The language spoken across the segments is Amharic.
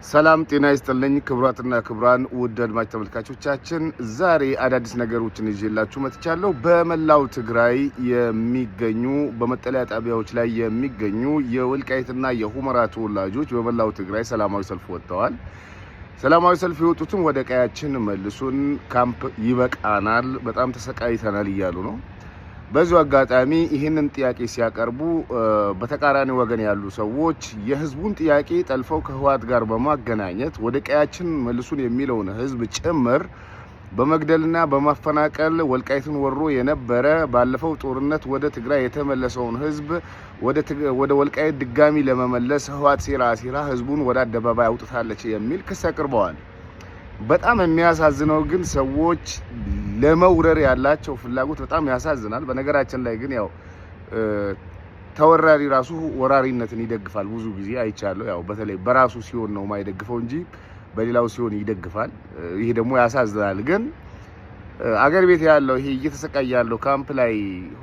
ሰላም ጤና ይስጥልኝ ክብራትና ክብራን ውድ አድማጭ ተመልካቾቻችን ዛሬ አዳዲስ ነገሮችን ይዤላችሁ መጥቻለሁ። በመላው ትግራይ የሚገኙ በመጠለያ ጣቢያዎች ላይ የሚገኙ የወልቃይትና የሁመራ ተወላጆች በመላው ትግራይ ሰላማዊ ሰልፍ ወጥተዋል። ሰላማዊ ሰልፍ የወጡትም ወደ ቀያችን መልሱን፣ ካምፕ ይበቃናል፣ በጣም ተሰቃይተናል እያሉ ነው። በዚሁ አጋጣሚ ይህንን ጥያቄ ሲያቀርቡ በተቃራኒ ወገን ያሉ ሰዎች የህዝቡን ጥያቄ ጠልፈው ከህወሓት ጋር በማገናኘት ወደ ቀያችን መልሱን የሚለውን ህዝብ ጭምር በመግደልና በማፈናቀል ወልቃይትን ወሮ የነበረ ባለፈው ጦርነት ወደ ትግራይ የተመለሰውን ህዝብ ወደ ወልቃይት ድጋሚ ለመመለስ ህወሓት ሴራ ህዝቡን ወደ አደባባይ አውጥታለች የሚል ክስ አቅርበዋል። በጣም የሚያሳዝነው ግን ሰዎች ለመውረር ያላቸው ፍላጎት በጣም ያሳዝናል። በነገራችን ላይ ግን ያው ተወራሪ ራሱ ወራሪነትን ይደግፋል። ብዙ ጊዜ አይቻለሁ። ያው በተለይ በራሱ ሲሆን ነው ማይደግፈው እንጂ በሌላው ሲሆን ይደግፋል። ይሄ ደግሞ ያሳዝናል። ግን አገር ቤት ያለው ይሄ እየተሰቃየ ያለው ካምፕ ላይ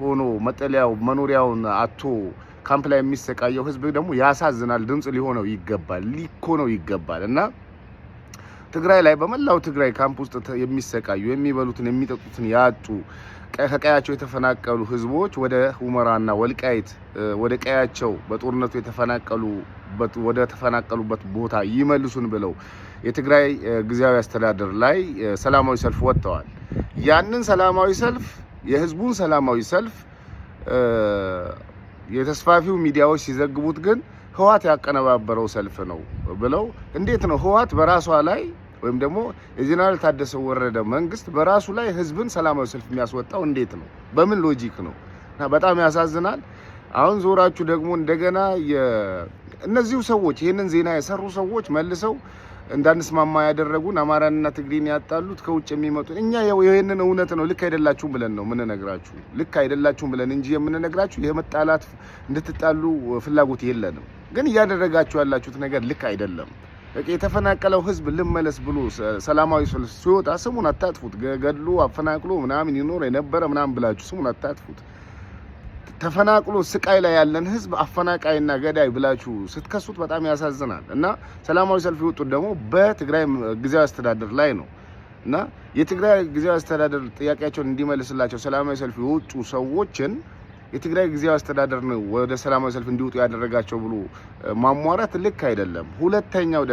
ሆኖ መጠለያው መኖሪያውን አጥቶ ካምፕ ላይ የሚሰቃየው ህዝብ ደግሞ ያሳዝናል። ድምጽ ሊሆነው ይገባል፣ ሊኮነው ይገባል እና ትግራይ ላይ በመላው ትግራይ ካምፕ ውስጥ የሚሰቃዩ የሚበሉትን የሚጠጡትን ያጡ ከቀያቸው የተፈናቀሉ ህዝቦች ወደ ሁመራና ወልቃይት ወደ ቀያቸው በጦርነቱ ወደ ተፈናቀሉበት ቦታ ይመልሱን ብለው የትግራይ ጊዜያዊ አስተዳደር ላይ ሰላማዊ ሰልፍ ወጥተዋል። ያንን ሰላማዊ ሰልፍ የህዝቡን ሰላማዊ ሰልፍ የተስፋፊው ሚዲያዎች ሲዘግቡት ግን ህወሓት ያቀነባበረው ሰልፍ ነው ብለው እንዴት ነው ህወሓት በራሷ ላይ ወይም ደግሞ የጀነራል ታደሰ ወረደ መንግስት በራሱ ላይ ህዝብን ሰላማዊ ሰልፍ የሚያስወጣው እንዴት ነው? በምን ሎጂክ ነው? እና በጣም ያሳዝናል። አሁን ዞራችሁ ደግሞ እንደገና እነዚሁ ሰዎች ይሄንን ዜና የሰሩ ሰዎች መልሰው እንዳንስማማ ያደረጉን አማራንና ትግሪን ያጣሉት ከውጭ የሚመጡ እኛ ይሄንን እውነት ነው ልክ አይደላችሁም ብለን ነው የምንነግራችሁ። ልክ አይደላችሁም ብለን እንጂ የምንነግራችሁ የመጣላት እንድትጣሉ ፍላጎት የለንም። ግን እያደረጋችሁ ያላችሁት ነገር ልክ አይደለም። የተፈናቀለው ህዝብ ልመለስ ብሎ ሰላማዊ ሰልፍ ሲወጣ ስሙን አታጥፉት። ገድሎ አፈናቅሎ ምናምን ይኖር የነበረ ምናምን ብላችሁ ስሙን አታጥፉት። ተፈናቅሎ ስቃይ ላይ ያለን ህዝብ አፈናቃይና ገዳይ ብላችሁ ስትከሱት በጣም ያሳዝናል። እና ሰላማዊ ሰልፍ የወጡት ደግሞ በትግራይ ጊዜያዊ አስተዳደር ላይ ነው እና የትግራይ ጊዜያዊ አስተዳደር ጥያቄያቸውን እንዲመልስላቸው ሰላማዊ ሰልፍ የወጡ ሰዎችን የትግራይ ጊዜያዊ አስተዳደር ነው ወደ ሰላማዊ ሰልፍ እንዲወጡ ያደረጋቸው ብሎ ማሟራት ልክ አይደለም። ሁለተኛው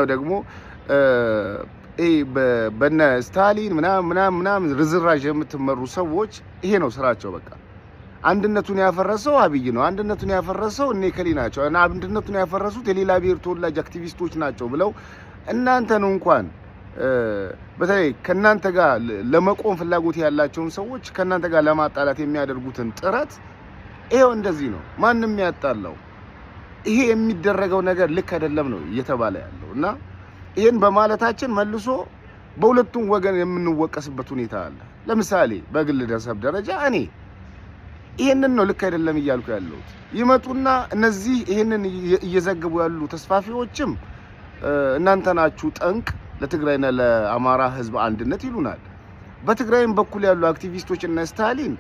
ደግሞ በነ ስታሊን ምናምን ርዝራዥ የምትመሩ ሰዎች ይሄ ነው ስራቸው። በቃ አንድነቱን ያፈረሰው አብይ ነው፣ አንድነቱን ያፈረሰው እነ ከሊ ናቸው፣ እና አንድነቱን ያፈረሱት የሌላ ብሔር ተወላጅ አክቲቪስቶች ናቸው ብለው እናንተን እንኳን በተለይ ከናንተ ጋር ለመቆም ፍላጎት ያላቸውን ሰዎች ከናንተ ጋር ለማጣላት የሚያደርጉትን ጥረት ይሄው እንደዚህ ነው። ማንንም ያጣላው ይሄ የሚደረገው ነገር ልክ አይደለም ነው እየተባለ ያለው እና ይሄን በማለታችን መልሶ በሁለቱም ወገን የምንወቀስበት ሁኔታ አለ። ለምሳሌ በግል ደረጃ እኔ ይሄንን ነው ልክ አይደለም እያልኩ ያለሁት። ይመጡና እነዚህ ይሄንን እየዘገቡ ያሉ ተስፋፊዎችም እናንተ ናችሁ ጠንቅ ለትግራይና ለአማራ ህዝብ አንድነት ይሉናል። በትግራይም በኩል ያሉ አክቲቪስቶች እነ ስታሊን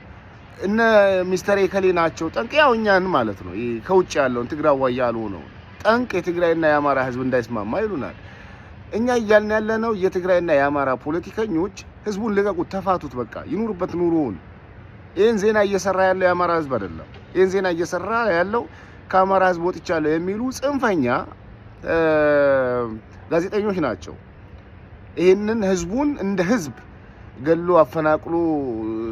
እነ ሚስተር ኤከሌ ናቸው ጠንቅ፣ ያው እኛን ማለት ነው ከውጭ ያለውን ትግራዋይ ያልሆነው ጠንቅ የትግራይና የአማራ ህዝብ እንዳይስማማ ይሉናል። እኛ እያልን ያለነው የትግራይና የአማራ ፖለቲከኞች ህዝቡን ልቀቁት፣ ተፋቱት፣ በቃ ይኑርበት ኑሮውን። ይሄን ዜና እየሰራ ያለው የአማራ ህዝብ አይደለም። ይሄን ዜና እየሰራ ያለው ከአማራ ህዝብ ወጥቻለሁ የሚሉ ጽንፈኛ ጋዜጠኞች ናቸው። ይሄንን ህዝቡን እንደ ህዝብ ገሎ አፈናቅሎ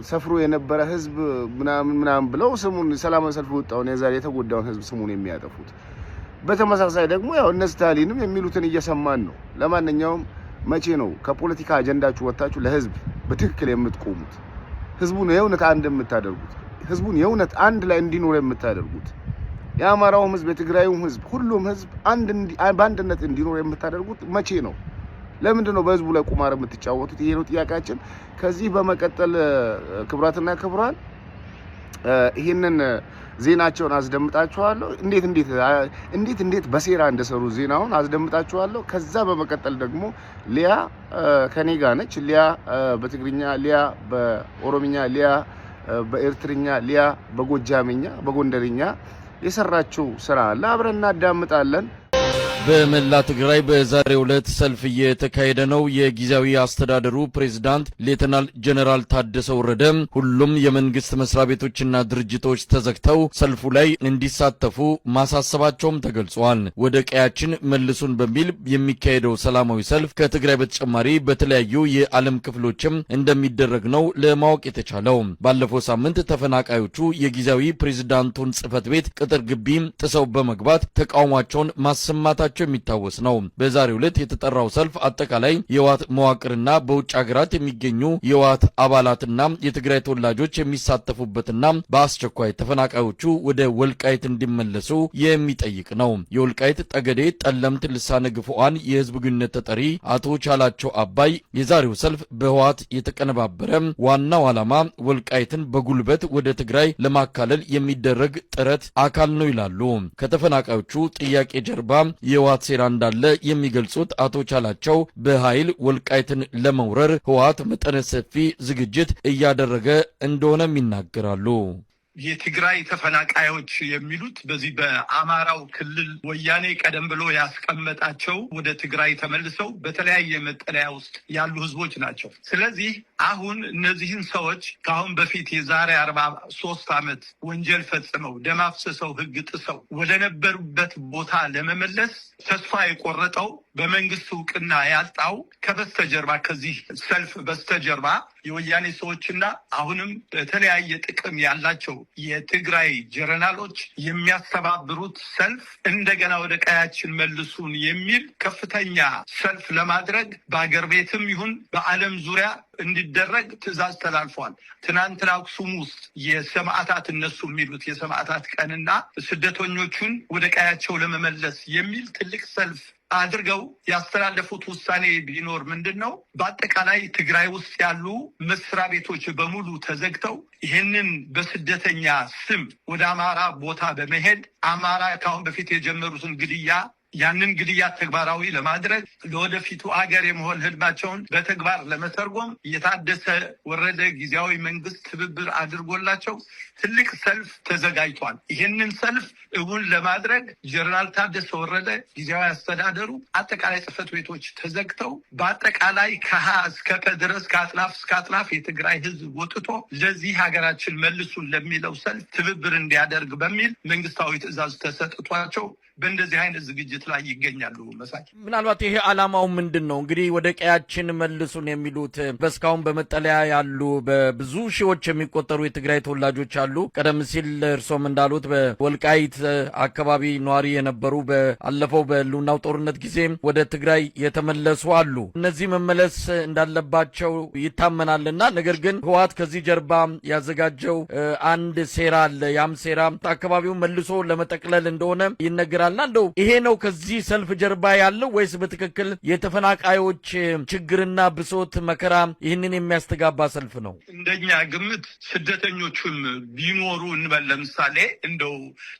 ሰፍሮ የነበረ ህዝብ ምናምን ብለው ስሙን ሰላማዊ ሰልፍ ወጣውን የዛሬ የተጎዳውን ህዝብ ስሙን የሚያጠፉት። በተመሳሳይ ደግሞ ያው እነ ስታሊንም የሚሉትን እየሰማን ነው። ለማንኛውም መቼ ነው ከፖለቲካ አጀንዳችሁ ወጣችሁ ለህዝብ በትክክል የምትቆሙት? ህዝቡን የእውነት አንድ የምታደርጉት? ህዝቡን የእውነት አንድ ላይ እንዲኖር የምታደርጉት? የአማራውም ህዝብ የትግራዩም ህዝብ ሁሉም ህዝብ በአንድነት እንዲኖር የምታደርጉት መቼ ነው? ለምንድን ነው በህዝቡ ላይ ቁማር የምትጫወቱት? ይሄ ነው ጥያቄያችን። ከዚህ በመቀጠል ክቡራትና ክቡራን ይሄንን ዜናቸውን አስደምጣችኋለሁ። እንዴት በሴራ እንደሰሩ ዜናውን አስደምጣችኋለሁ። ከዛ በመቀጠል ደግሞ ሊያ ከኔ ጋር ነች። ሊያ በትግርኛ፣ ሊያ በኦሮምኛ፣ ሊያ በኤርትርኛ፣ ሊያ በጎጃምኛ፣ በጎንደርኛ የሰራችው ስራ አለ። አብረን እናዳምጣለን። በመላ ትግራይ በዛሬው ዕለት ሰልፍ እየተካሄደ ነው። የጊዜያዊ አስተዳደሩ ፕሬዝዳንት ሌተናል ጀነራል ታደሰ ወረደ ሁሉም የመንግስት መስሪያ ቤቶችና ድርጅቶች ተዘግተው ሰልፉ ላይ እንዲሳተፉ ማሳሰባቸውም ተገልጿል። ወደ ቀያችን መልሱን በሚል የሚካሄደው ሰላማዊ ሰልፍ ከትግራይ በተጨማሪ በተለያዩ የዓለም ክፍሎችም እንደሚደረግ ነው ለማወቅ የተቻለው። ባለፈው ሳምንት ተፈናቃዮቹ የጊዜያዊ ፕሬዝዳንቱን ጽህፈት ቤት ቅጥር ግቢ ጥሰው በመግባት ተቃውሟቸውን ማሰማታቸው የሚታወስ ነው። በዛሬው ዕለት የተጠራው ሰልፍ አጠቃላይ የህወሓት መዋቅርና በውጭ ሀገራት የሚገኙ የህወሓት አባላትና የትግራይ ተወላጆች የሚሳተፉበትና በአስቸኳይ ተፈናቃዮቹ ወደ ወልቃይት እንዲመለሱ የሚጠይቅ ነው። የወልቃይት ጠገዴ ጠለምት ልሳነ ግፉዓን የህዝብ ግንኙነት ተጠሪ አቶ ቻላቸው አባይ የዛሬው ሰልፍ በህወሓት የተቀነባበረ ዋናው ዓላማ ወልቃይትን በጉልበት ወደ ትግራይ ለማካለል የሚደረግ ጥረት አካል ነው ይላሉ። ከተፈናቃዮቹ ጥያቄ ጀርባ የህወሓት ሴራ እንዳለ የሚገልጹት አቶ ቻላቸው በኃይል ወልቃይትን ለመውረር ህወሓት መጠነ ሰፊ ዝግጅት እያደረገ እንደሆነም ይናገራሉ። የትግራይ ተፈናቃዮች የሚሉት በዚህ በአማራው ክልል ወያኔ ቀደም ብሎ ያስቀመጣቸው ወደ ትግራይ ተመልሰው በተለያየ መጠለያ ውስጥ ያሉ ህዝቦች ናቸው። ስለዚህ አሁን እነዚህን ሰዎች ከአሁን በፊት የዛሬ 43 ዓመት ወንጀል ፈጽመው ደም አፍስሰው ህግ ጥሰው ወደ ነበሩበት ቦታ ለመመለስ ተስፋ የቆረጠው በመንግስት እውቅና ያጣው ከበስተጀርባ ከዚህ ሰልፍ በስተጀርባ የወያኔ ሰዎችና አሁንም በተለያየ ጥቅም ያላቸው የትግራይ ጀነራሎች የሚያስተባብሩት ሰልፍ እንደገና ወደ ቀያችን መልሱን የሚል ከፍተኛ ሰልፍ ለማድረግ በአገር ቤትም ይሁን በዓለም ዙሪያ እንዲደረግ ትዕዛዝ ተላልፏል። ትናንትና አክሱም ውስጥ የሰማዕታት እነሱ የሚሉት የሰማዕታት ቀንና ስደተኞቹን ወደ ቀያቸው ለመመለስ የሚል ትልቅ ሰልፍ አድርገው ያስተላለፉት ውሳኔ ቢኖር ምንድነው? በአጠቃላይ ትግራይ ውስጥ ያሉ መስሪያ ቤቶች በሙሉ ተዘግተው ይህንን በስደተኛ ስም ወደ አማራ ቦታ በመሄድ አማራ ካሁን በፊት የጀመሩትን ግድያ ያንን ግድያ ተግባራዊ ለማድረግ ለወደፊቱ አገር የመሆን ህልማቸውን በተግባር ለመተርጎም የታደሰ ወረደ ጊዜያዊ መንግስት ትብብር አድርጎላቸው ትልቅ ሰልፍ ተዘጋጅቷል። ይህንን ሰልፍ እውን ለማድረግ ጀነራል ታደሰ ወረደ ጊዜያዊ አስተዳደሩ አጠቃላይ ጽህፈት ቤቶች ተዘግተው በአጠቃላይ ከሀ እስከ ፐ ድረስ ከአጥናፍ እስከ አጥናፍ የትግራይ ህዝብ ወጥቶ ለዚህ ሀገራችን መልሱን ለሚለው ሰልፍ ትብብር እንዲያደርግ በሚል መንግስታዊ ትዕዛዝ ተሰጥቷቸው በእንደዚህ አይነት ዝግጅት ላይ ይገኛሉ። መሳይ ምናልባት ይሄ ዓላማው ምንድን ነው? እንግዲህ ወደ ቀያችን መልሱን የሚሉት በስካሁን በመጠለያ ያሉ በብዙ ሺዎች የሚቆጠሩ የትግራይ ተወላጆች አሉ። ቀደም ሲል እርሶም እንዳሉት በወልቃይት አካባቢ ነዋሪ የነበሩ በአለፈው በህልውናው ጦርነት ጊዜ ወደ ትግራይ የተመለሱ አሉ። እነዚህ መመለስ እንዳለባቸው ይታመናልና ነገር ግን ህወሓት ከዚህ ጀርባ ያዘጋጀው አንድ ሴራ አለ። ያም ሴራ አካባቢውን መልሶ ለመጠቅለል እንደሆነ ይነገራል። እንደው ይሄ ነው ከዚህ ሰልፍ ጀርባ ያለው ወይስ በትክክል የተፈናቃዮች ችግርና ብሶት መከራ ይህንን የሚያስተጋባ ሰልፍ ነው? እንደኛ ግምት ስደተኞቹም ቢኖሩ እንበል ለምሳሌ እንደው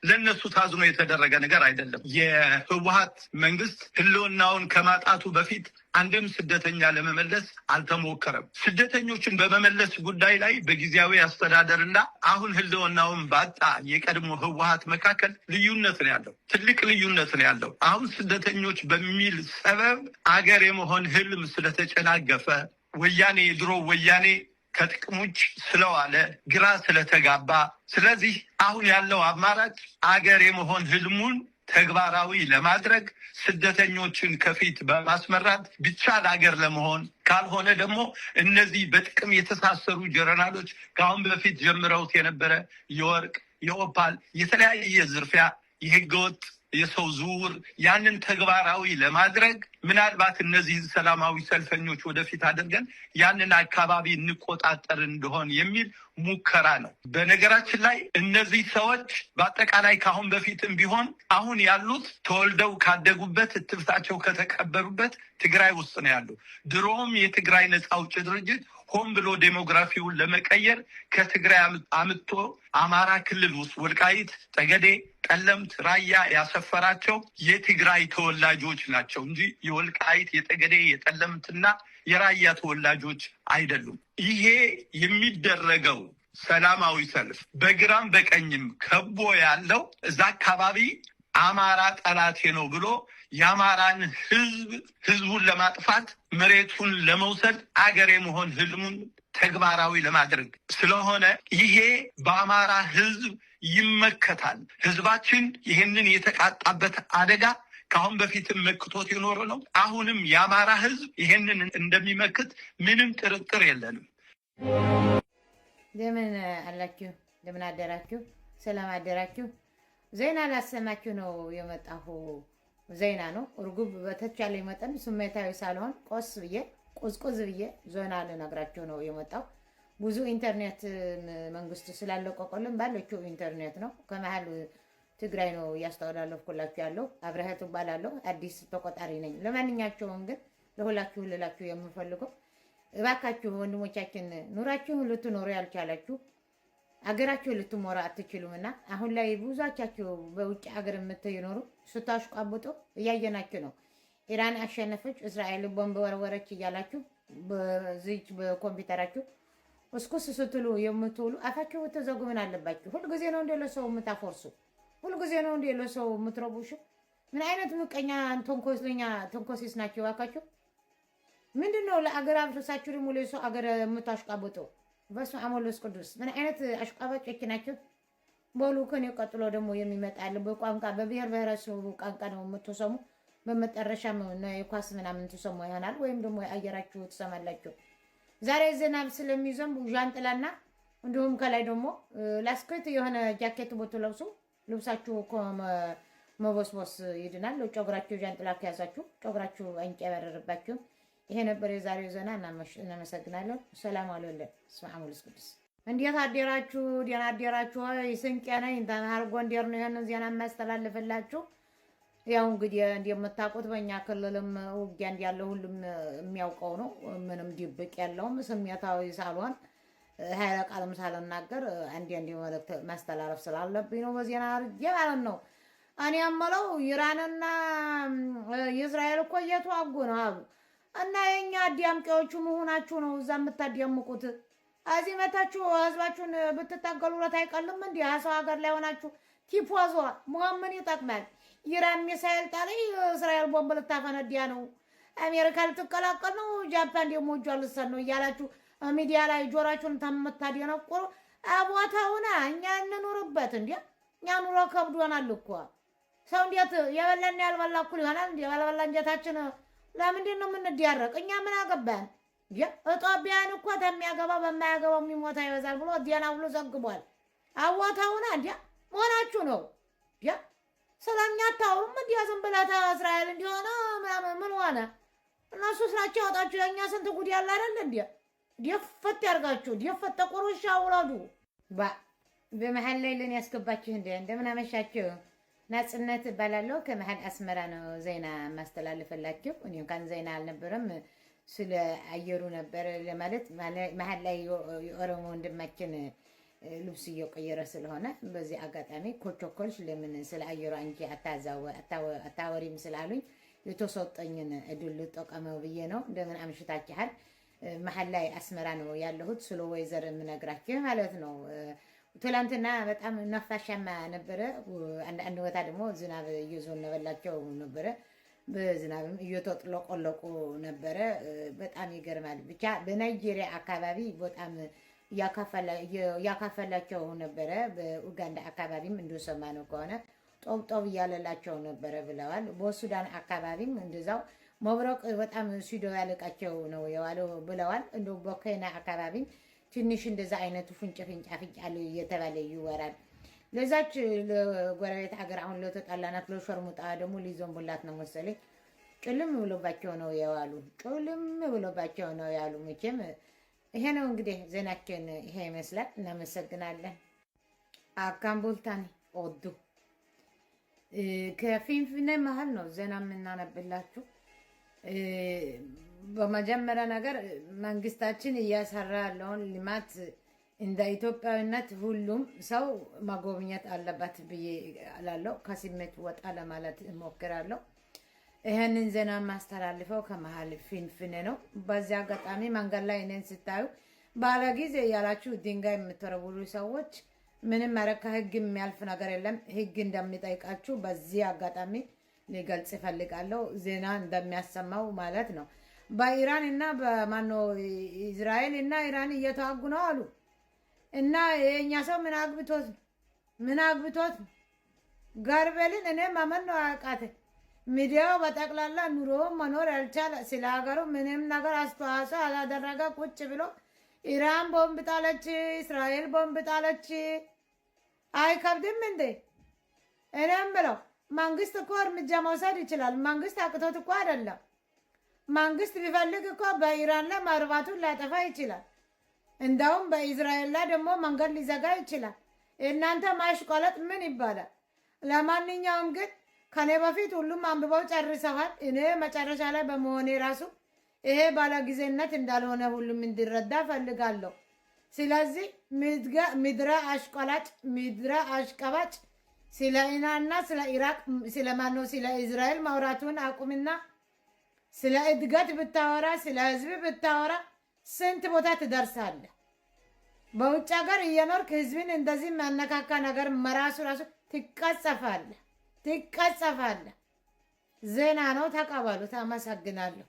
ለነሱ ታዝኖ የተደረገ ነገር አይደለም። የህወሓት መንግስት ህልውናውን ከማጣቱ በፊት አንድም ስደተኛ ለመመለስ አልተሞከረም። ስደተኞችን በመመለስ ጉዳይ ላይ በጊዜያዊ አስተዳደርና አሁን ህልውናውን ባጣ የቀድሞ ህወሓት መካከል ልዩነት ነው ያለው፣ ትልቅ ልዩነት ነው ያለው። አሁን ስደተኞች በሚል ሰበብ አገር የመሆን ህልም ስለተጨናገፈ ወያኔ ድሮ ወያኔ ከጥቅም ውጭ ስለዋለ ግራ ስለተጋባ፣ ስለዚህ አሁን ያለው አማራጭ አገር የመሆን ህልሙን ተግባራዊ ለማድረግ ስደተኞችን ከፊት በማስመራት ብቻ ለሀገር ለመሆን ካልሆነ ደግሞ እነዚህ በጥቅም የተሳሰሩ ጀነራሎች ከአሁን በፊት ጀምረውት የነበረ የወርቅ የኦፓል የተለያየ ዝርፊያ የህገወጥ የሰው ዝውውር ያንን ተግባራዊ ለማድረግ ምናልባት እነዚህ ሰላማዊ ሰልፈኞች ወደፊት አድርገን ያንን አካባቢ እንቆጣጠር እንደሆን የሚል ሙከራ ነው። በነገራችን ላይ እነዚህ ሰዎች በአጠቃላይ ካሁን በፊትም ቢሆን አሁን ያሉት ተወልደው ካደጉበት እትብታቸው ከተቀበሩበት ትግራይ ውስጥ ነው ያሉ። ድሮም የትግራይ ነጻ አውጪ ድርጅት ሆን ብሎ ዴሞግራፊውን ለመቀየር ከትግራይ አምጥቶ አማራ ክልል ውስጥ ወልቃይት፣ ጠገዴ፣ ጠለምት፣ ራያ ያሰፈራቸው የትግራይ ተወላጆች ናቸው እንጂ የወልቃይት፣ የጠገዴ፣ የጠለምትና የራያ ተወላጆች አይደሉም። ይሄ የሚደረገው ሰላማዊ ሰልፍ በግራም በቀኝም ከቦ ያለው እዛ አካባቢ አማራ ጠላቴ ነው ብሎ የአማራን ህዝቡን ለማጥፋት መሬቱን ለመውሰድ አገር የመሆን ህልሙን ተግባራዊ ለማድረግ ስለሆነ ይሄ በአማራ ህዝብ ይመከታል። ህዝባችን ይህንን የተቃጣበት አደጋ ከአሁን በፊትም መክቶት የኖረ ነው። አሁንም የአማራ ህዝብ ይህንን እንደሚመክት ምንም ጥርጥር የለንም። እንደምን አላችሁ? እንደምን አደራችሁ? ሰላም አደራችሁ? ዜና ላሰማችሁ ነው የመጣሁ። ዜና ነው። እርጉብ በተቻለ መጠን ስሜታዊ ሳልሆን ቁዝቁዝ ብዬ ዜና ልነግራችሁ ነው የመጣው። ብዙ ኢንተርኔት መንግስት ስላለቀቀልን ባለችው ኢንተርኔት ነው። ከመሀል ትግራይ ነው እያስተላለፍኩላችሁ ያለው። አብረሃት እባላለሁ። አዲስ ተቆጣሪ ነኝ። ለማንኛቸውም ግን ለሁላችሁ ልላችሁ የምፈልገው እባካችሁ ወንድሞቻችን ኑራችሁን ልትኖሩ ያልቻላችሁ አገራችሁ ልትሞራ አትችሉምና አሁን ላይ ብዙዎቻችሁ በውጭ ሀገር የምትኖሩ ስታሽቃብጡ እያየናችሁ ነው። ኢራን አሸነፈች፣ እስራኤል ቦምብ ወረወረች እያላችሁ በዚች በኮምፒውተራችሁ እስኩስ ስትሉ የምትውሉ አፋችሁ ተዘጉ። ምን አለባችሁ? ሁሉ ጊዜ ነው እንደ ለሰው የምታፎርሱ፣ ሁሉ ጊዜ ነው እንደ ለሰው የምትረቡሹ። ምን አይነት ምቀኛ ተንኮሲስ ናቸው እባካችሁ? ምንድነው ለአገር አፍርሳችሁ ደግሞ ለሰው አገር የምታሽቃብጡ? በስመ አብ ወወልድ ወመንፈስ ቅዱስ። ምን አይነት አሽቃባጮች ናቸው? በሉ ከኔ ቀጥሎ ደግሞ የሚመጣል በቋንቋ በብሔር ብሔረሰቡ ቋንቋ ነው የምትሰሙ። በመጨረሻም የኳስ ምናምን ትሰሙ ይሆናል፣ ወይም ደግሞ የአየራችሁ ትሰማላችሁ። ዛሬ ዝናብ ስለሚዘንብ ዣንጥላና እንዲሁም ከላይ ደግሞ ላስኬት የሆነ ጃኬት ቦትለብሱ ልብሳችሁ መቦስቦስ ይድናል። ጨጉራችሁ ዣንጥላ ከያዛችሁ ጨጉራችሁ አይንጨበረርባችሁም። ይሄ ነበር የዛሬው ዜና። እናመሰግናለን። ሰላም አለልን። ስማሙ ልስቅዱስ እንዴት አደራችሁ? ደህና አደራችሁ? ስንቄ ነኝ ተናር ጎንደር ነው ይሄንን ዜና የማስተላልፍላችሁ። ያው እንግዲህ እንደምታውቁት በእኛ ክልልም ውጊያ እንዳለ ሁሉም የሚያውቀው ነው። ምንም ድብቅ የለውም። ስሜታዊ ሳልሆን ኃይለ ቃልም ሳልናገር አንዴ መልእክት ማስተላለፍ ስላለብኝ ነው በዜና አድርጌ ማለት ነው። እኔ የምለው ኢራንና እስራኤል እኮ እየተዋጉ ነው አሉ እና የኛ አዳምቂዎቹ መሆናችሁ ነው እዛ የምታዳምቁት። እዚህ መታችሁ ህዝባችሁን ብትታገሉ ለት አይቀልም እንዴ? ሰው ሀገር ላይ ሆናችሁ ቲፖዟ ምን ይጠቅማል? ኢራን ሚሳኤል ጣለኝ፣ እስራኤል ቦምብ ልታፈነዲያ ነው፣ አሜሪካ ልትቀላቀል ነው፣ ጃፓን ደግሞ እጇ ልትሰድ ነው እያላችሁ ሚዲያ ላይ ጆሯችሁን የምታደነቁሩ ቦታውና እኛ እንኑርበት እንዴ? እኛ ኑሮ ከብዶናል እኮ። ሰው እንዴት የበላና ያልበላ እኩል ይሆናል እንዴ? ባልበላ እንጀታችን ለምንድን ነው የምንዲያረቅ? እኛ ምን አገባን? ኢትዮጵያን እኮ ተሚያገባ በማያገባው የሚሞታ ይበዛል ብሎ ዲያና ብሎ ዘግቧል። አዋታውና እንዴ መሆናችሁ ነው ያ ስለኛ ታውም እንዴ? ዝም ብላ እስራኤል እንዲሆነ ምናምን ምን ሆነ? እነሱ ስራቸው ያወጣችሁ የኛ ስንት ጉድ ያለ አይደል እንዴ? ደፈት ያርጋችሁ ደፈት ተቆሮሻ ወላዱ በመሃል ላይ ለን ያስገባችሁ እንደምን አመሻችሁ። ናጽነት እባላለሁ። ከመሃል አስመራ ነው ዜና ማስተላለፍላችሁ። እኔ እንኳን ዜና አልነበረም ስለ አየሩ ነበር ለማለት መሃል ላይ የኦሮሞ ወንድማችን ልብስ እየቀየረ ስለሆነ በዚህ አጋጣሚ ኮቾኮልሽ ለምን ስለ አየሩ አንቺ አታወሪም ስላሉኝ የተሰጠኝን እድል ልጠቀመው ብዬ ነው። እንደምን አምሽታችኋል? መሀል ላይ አስመራ ነው ያለሁት። ስለ ወይዘር የምነግራችሁ ማለት ነው። ትላንትና በጣም ነፋሻማ ነበረ። አንድ ቦታ ደግሞ ዝናብ እየዘነበላቸው ነበረ። በዝናብም እየተጥለቆለቁ ነበረ። በጣም ይገርማል። ብቻ በናይጄሪያ አካባቢ በጣም ያካፈላቸው ነበረ። በኡጋንዳ አካባቢም እንደሰማነው ከሆነ ጦብጦብ እያለላቸው ነበረ ብለዋል። በሱዳን አካባቢም እንደዛው መብረቅ በጣም ሲደባልቃቸው ነው የዋለው ብለዋል። እንደው በኬንያ አካባቢም ትንሽ እንደዛ አይነቱ ፍንጭ አፍንጫ እየተባለ ይወራል። ለዛች ለጎረቤት ሀገር አሁን ለተጣላናት ለሸርሙጣ ደግሞ ሊዘንቡላት ነው መሰለኝ። ጭልም ብሎባቸው ነው የዋሉ። ጭልም ብሎባቸው ነው ያሉ። መቼም ይሄ ነው እንግዲህ ዜናችን ይሄ ይመስላል። እናመሰግናለን። አካምቦልታኒ ኦዱ ከፊንፊኔ መሀል ነው ዜና የምናነብላችሁ። በመጀመሪያ ነገር መንግስታችን እያሰራ ያለውን ልማት እንደ ኢትዮጵያዊነት ሁሉም ሰው ማጎብኘት አለባት ብዬ እላለሁ። ከስሜት ወጣ ለማለት እሞክራለሁ። ይህንን ዜና ማስተላልፈው ከመሀል ፊንፊኔ ነው። በዚህ አጋጣሚ መንገድ ላይ እኔን ስታዩ ባለ ጊዜ ያላችሁ ድንጋይ የምትወረውሩ ሰዎች ምንም ኧረ ከህግ የሚያልፍ ነገር የለም። ህግ እንደሚጠይቃችሁ በዚህ አጋጣሚ ሊገልጽ ይፈልጋለሁ። ዜና እንደሚያሰማው ማለት ነው። በኢራን እና በማኖ እስራኤል እና ኢራን እየተዋጉ ነው አሉ እና የኛ ሰው ምን አግብቶት ጋርቤልን እኔ ማመን ነው ያቃተኝ። ሚዲያው በጠቅላላ ኑሮ መኖር ያልቻለ ስለ ሀገሩ ምንም ነገር አስተዋጽኦ አላደረገ ቁጭ ብሎ ኢራን ቦምብ ጣለች፣ እስራኤል ቦምብ ጣለች። አይከብድም እንዴ? እኔም ብለው መንግስት እኮ እርምጃ መውሰድ ይችላል። መንግስት አቅቶት እኮ አይደለም። መንግስት ቢፈልግ እኮ በኢራን ላይ ማርባቱን ሊያጠፋ ይችላል። እንደውም በእስራኤል ላይ ደግሞ መንገድ ሊዘጋ ይችላል። እናንተ ማሽቆለጥ ምን ይባላል? ለማንኛውም ግን ከኔ በፊት ሁሉም አንብበው ጨርሰዋል። እኔ መጨረሻ ላይ በመሆኔ ራሱ ይሄ ባለጊዜነት እንዳልሆነ ሁሉም እንዲረዳ ፈልጋለሁ። ስለዚህ ምድረ አሽቆላጭ፣ ምድረ አሽቀባጭ ስለ ኢራንና ስለ ኢራቅ ስለ እስራኤል ማውራቱን አቁምና ስለ እድገት ብታወራ፣ ስለ ህዝብ ብታወራ ስንት ቦታ ትደርሳለህ? በውጭ ሀገር እየኖርክ ህዝብን እንደዚህ የሚያነካካ ነገር መራሱ ራሱ ትቀጸፋለህ። ዜና ነው፣ ተቀበሉት። አመሰግናለሁ።